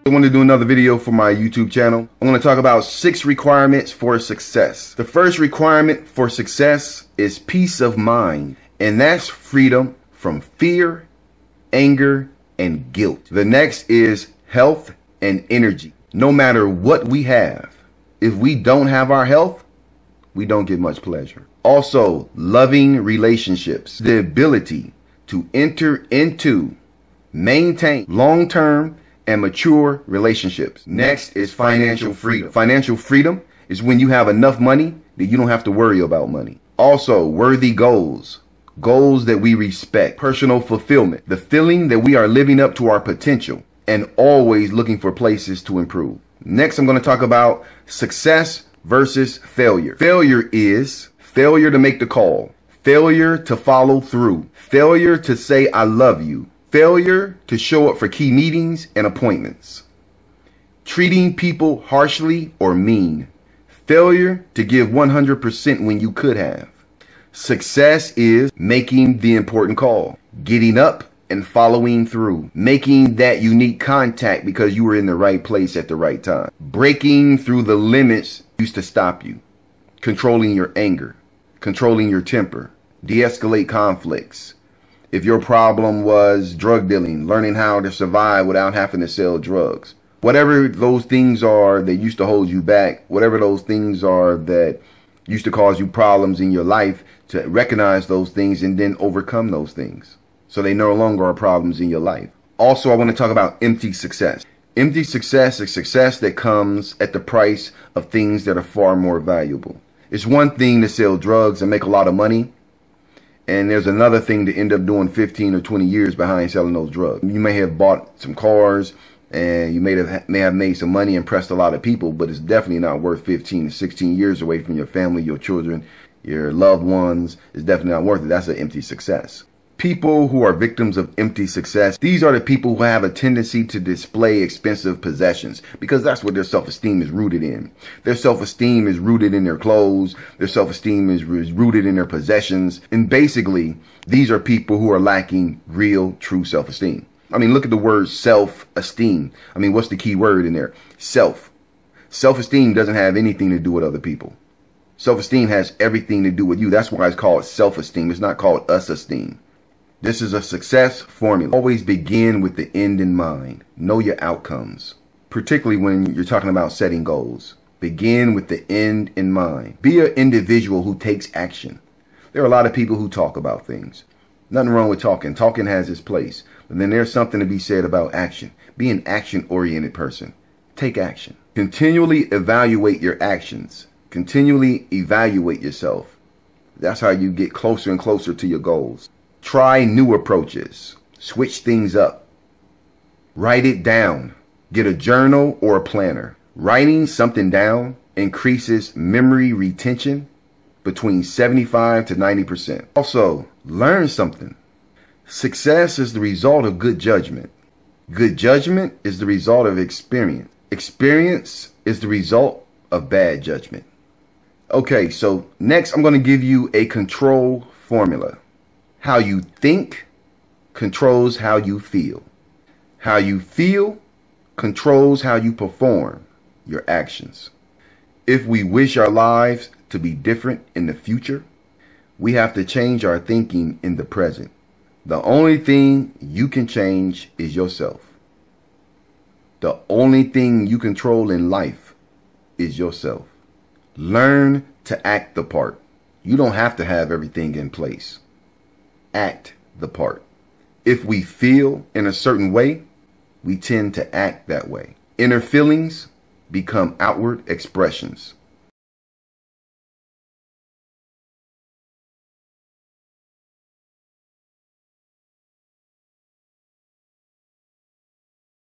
I want to do another video for my YouTube channel. I'm going to talk about 6 requirements for success. The first requirement for success is peace of mind, and that's freedom from fear, anger, and guilt. The next is health and energy. No matter what we have, if we don't have our health, we don't get much pleasure. Also, loving relationships, the ability to enter into, maintain long-term and mature relationships. Next is financial freedom. Financial freedom is when you have enough money that you don't have to worry about money. Also, worthy goals. Goals that we respect. Personal fulfillment. The feeling that we are living up to our potential and always looking for places to improve. Next, I'm going to talk about success versus failure. Failure is failure to make the call. Failure to follow through. Failure to say I love you. Failure to show up for key meetings and appointments. Treating people harshly or mean. Failure to give 100% when you could have. Success is making the important call. Getting up and following through. Making that unique contact because you were in the right place at the right time. Breaking through the limits used to stop you. Controlling your anger. Controlling your temper. De-escalate conflicts. If your problem was drug dealing, learning how to survive without having to sell drugs. Whatever those things are that used to hold you back, whatever those things are that used to cause you problems in your life, to recognize those things and then overcome those things, so they no longer are problems in your life. Also, I want to talk about empty success. Empty success is success that comes at the price of things that are far more valuable. It's one thing to sell drugs and make a lot of money, and there's another thing to end up doing 15 or 20 years behind selling those drugs. You may have bought some cars and you may have made some money, impressed a lot of people, but it's definitely not worth 15 to 16 years away from your family, your children, your loved ones. It's definitely not worth it. That's an empty success. People who are victims of empty success, these are the people who have a tendency to display expensive possessions because that's what their self-esteem is rooted in. Their self-esteem is rooted in their clothes. Their self-esteem is rooted in their possessions. And basically, these are people who are lacking real, true self-esteem. I mean, look at the word self-esteem. I mean, what's the key word in there? Self. Self-esteem doesn't have anything to do with other people. Self-esteem has everything to do with you. That's why it's called self-esteem. It's not called us-esteem. This is a success formula. Always begin with the end in mind. Know your outcomes, particularly when you're talking about setting goals. Begin with the end in mind. Be an individual who takes action. There are a lot of people who talk about things. Nothing wrong with talking. Talking has its place. But then there's something to be said about action. Be an action-oriented person. Take action. Continually evaluate your actions. Continually evaluate yourself. That's how you get closer and closer to your goals. Try new approaches. Switch things up. Write it down. Get a journal or a planner. Writing something down increases memory retention between 75 to 90%. Also, learn something. Success is the result of good judgment. Good judgment is the result of experience. Experience is the result of bad judgment. Okay, so next I'm going to give you a control formula. How you think controls how you feel. How you feel controls how you perform your actions. If we wish our lives to be different in the future, we have to change our thinking in the present. The only thing you can change is yourself. The only thing you control in life is yourself. Learn to act the part. You don't have to have everything in place. Act the part. If we feel in a certain way, we tend to act that way. Inner feelings become outward expressions.